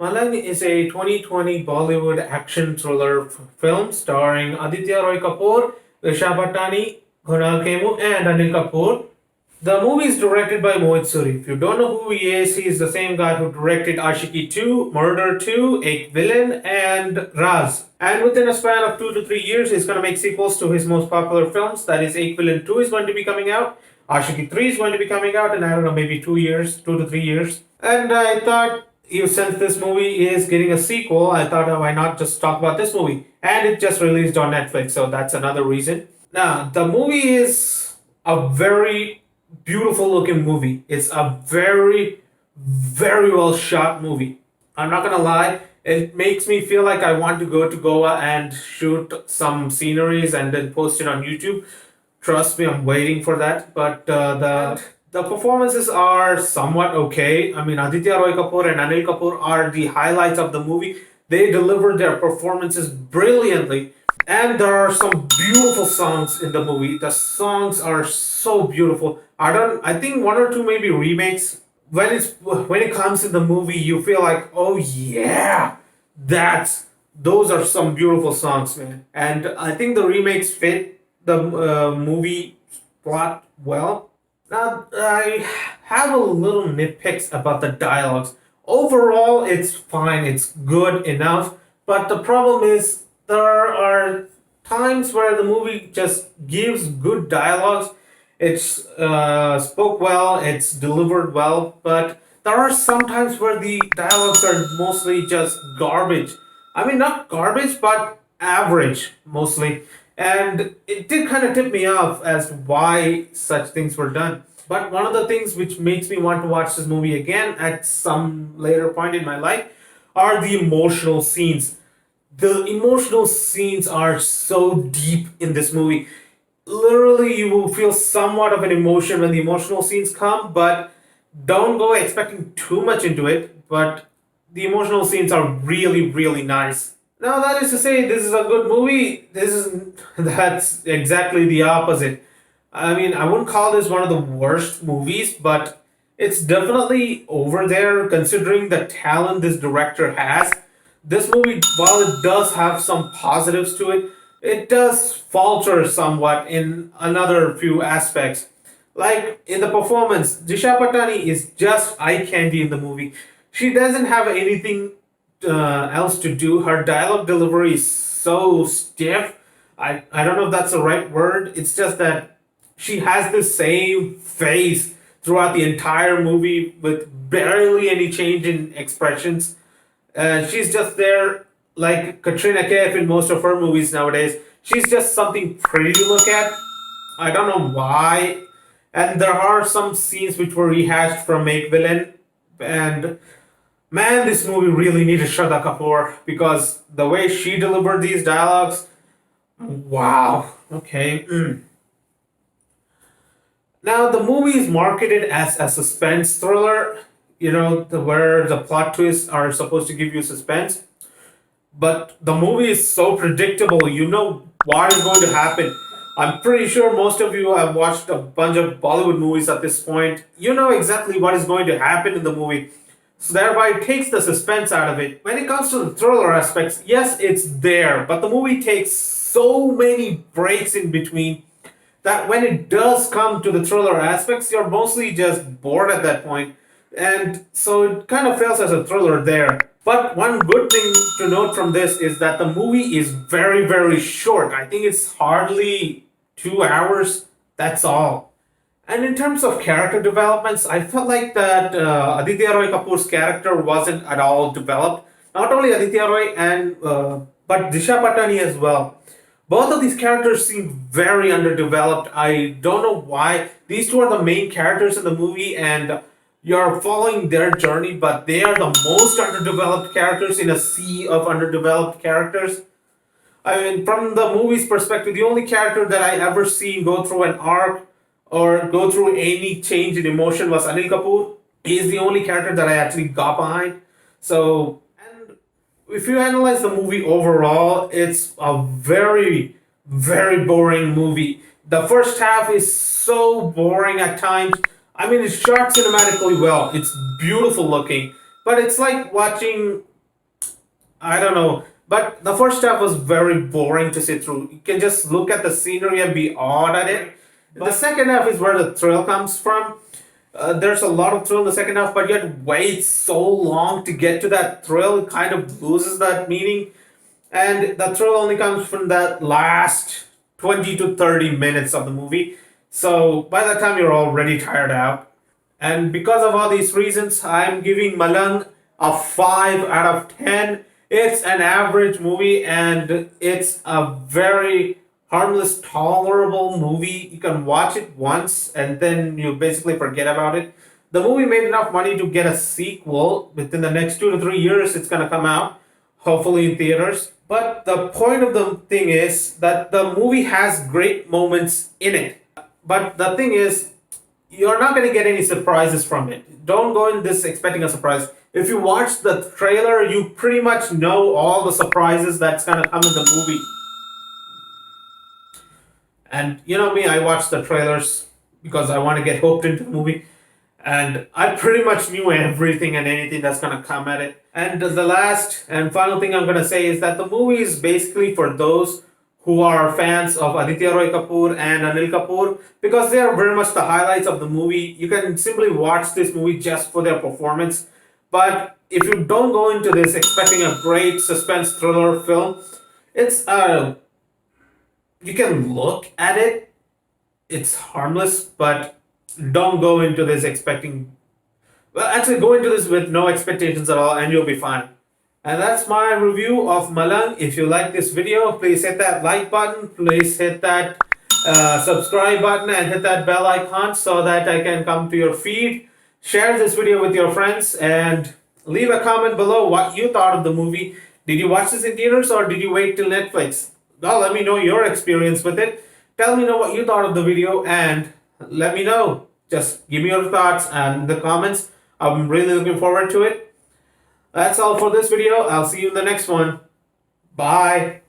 Malang is a 2020 Bollywood action thriller film starring Aditya Roy Kapur, Disha Patani, Kunal Khemu, and Anil Kapoor. The movie is directed by Mohit Suri. If you don't know who he is the same guy who directed Ashiki 2, Murder 2, Ek Villain, and Raz. And within a span of 2 to 3 years, he's going to make sequels to his most popular films. That is, Ek Villain 2 is going to be coming out, Ashiki 3 is going to be coming out, and I don't know, maybe 2 years, 2 to 3 years. And I thought, since this movie is getting a sequel, I thought, why not just talk about this movie? And it just released on Netflix, so that's another reason. Now, the movie is a very beautiful looking movie. It's a very, very well shot movie. I'm not gonna lie, it makes me feel like I want to go to Goa and shoot some sceneries and then post it on YouTube. Trust me, I'm waiting for that. But the performances are somewhat okay. I mean, Aditya Roy Kapur and Anil Kapoor are the highlights of the movie. They delivered their performances brilliantly, and there are some beautiful songs in the movie. The songs are so beautiful. I think one or two maybe remakes. When it comes in the movie, you feel like, oh yeah, that's those are some beautiful songs, man. And I think the remakes fit the movie plot well. Now, I have a little nitpicks about the dialogues. Overall, it's fine, it's good enough, but the problem is there are times where the movie just gives good dialogues. It's spoke well, it's delivered well, but there are some times where the dialogues are mostly just garbage. I mean, not garbage, but average mostly. And it did kind of tip me off as to why such things were done. But one of the things which makes me want to watch this movie again at some later point in my life are the emotional scenes. The emotional scenes are so deep in this movie. Literally, you will feel somewhat of an emotion when the emotional scenes come, but don't go expecting too much into it. But the emotional scenes are really, really nice. Now, that is to say, this is a good movie. This is that's exactly the opposite. I mean, I wouldn't call this one of the worst movies, but it's definitely over there considering the talent this director has. This movie, while it does have some positives to it, it does falter somewhat in another few aspects. Like in the performance, Disha Patani is just eye candy in the movie. She doesn't have anything else to do. Her dialogue delivery is so stiff. I don't know if that's the right word. It's just that she has the same face throughout the entire movie with barely any change in expressions. She's just there like Katrina Kaif in most of her movies nowadays. She's just something pretty to look at. I don't know why. And there are some scenes which were rehashed from Make Villain. And man, this movie really needed Shraddha Kapoor because the way she delivered these dialogues, wow. Okay. Now, the movie is marketed as a suspense thriller, where the plot twists are supposed to give you suspense. But the movie is so predictable. You know what is going to happen. I'm pretty sure most of you have watched a bunch of Bollywood movies at this point. You know exactly what is going to happen in the movie. So thereby it takes the suspense out of it. When it comes to the thriller aspects, yes, it's there, but the movie takes so many breaks in between that when it does come to the thriller aspects, you're mostly just bored at that point. And so it kind of fails as a thriller there. But one good thing to note from this is that the movie is very, very short. I think it's hardly 2 hours. That's all. And in terms of character developments, I felt like that Aditya Roy Kapoor's character wasn't at all developed. Not only Aditya Roy and but Disha Patani as well. Both of these characters seem very underdeveloped. I don't know why. These two are the main characters in the movie, and you're following their journey, but they are the most underdeveloped characters in a sea of underdeveloped characters. I mean, from the movie's perspective, the only character that I ever seen go through an arc or go through any change in emotion was Anil Kapoor. He is the only character that I actually got behind. So, and if you analyze the movie overall, it's a very, very boring movie. The first half is so boring at times. I mean, it's shot cinematically well. It's beautiful looking. but it's like watching, I don't know. But the first half was very boring to sit through. You can just look at the scenery and be awed at it. The second half is where the thrill comes from. There's a lot of thrill in the second half, but you have to wait so long to get to that thrill. It kind of loses that meaning. And the thrill only comes from that last 20 to 30 minutes of the movie. So by that time, you're already tired out. And because of all these reasons, I'm giving Malang a 5 out of 10. It's an average movie and it's a very harmless, tolerable movie. You can watch it once and then you basically forget about it. The movie made enough money to get a sequel within the next 2 to 3 years. It's going to come out, hopefully in theaters. But the point of the thing is that the movie has great moments in it. But the thing is, you're not going to get any surprises from it. Don't go in this expecting a surprise. If you watch the trailer, you pretty much know all the surprises that's going to come in the movie. And you know me, I watch the trailers because I want to get hooked into the movie. And I pretty much knew everything and anything that's going to come at it. And the last and final thing I'm going to say is that the movie is basically for those who are fans of Aditya Roy Kapur and Anil Kapoor because they are very much the highlights of the movie. You can simply watch this movie just for their performance. But if you don't go into this expecting a great suspense thriller film, it's you can look at it. It's harmless, but don't go into this expecting. Well, actually, go into this with no expectations at all, and you'll be fine. And that's my review of Malang. If you like this video, please hit that like button. Please hit that subscribe button and hit that bell icon so that I can come to your feed. Share this video with your friends and leave a comment below what you thought of the movie. Did you watch this in theaters or did you wait till Netflix? Well, let me know your experience with it. Tell me know what you thought of the video and let me know. Just give me your thoughts and the comments. I'm really looking forward to it. That's all for this video. I'll see you in the next one. Bye.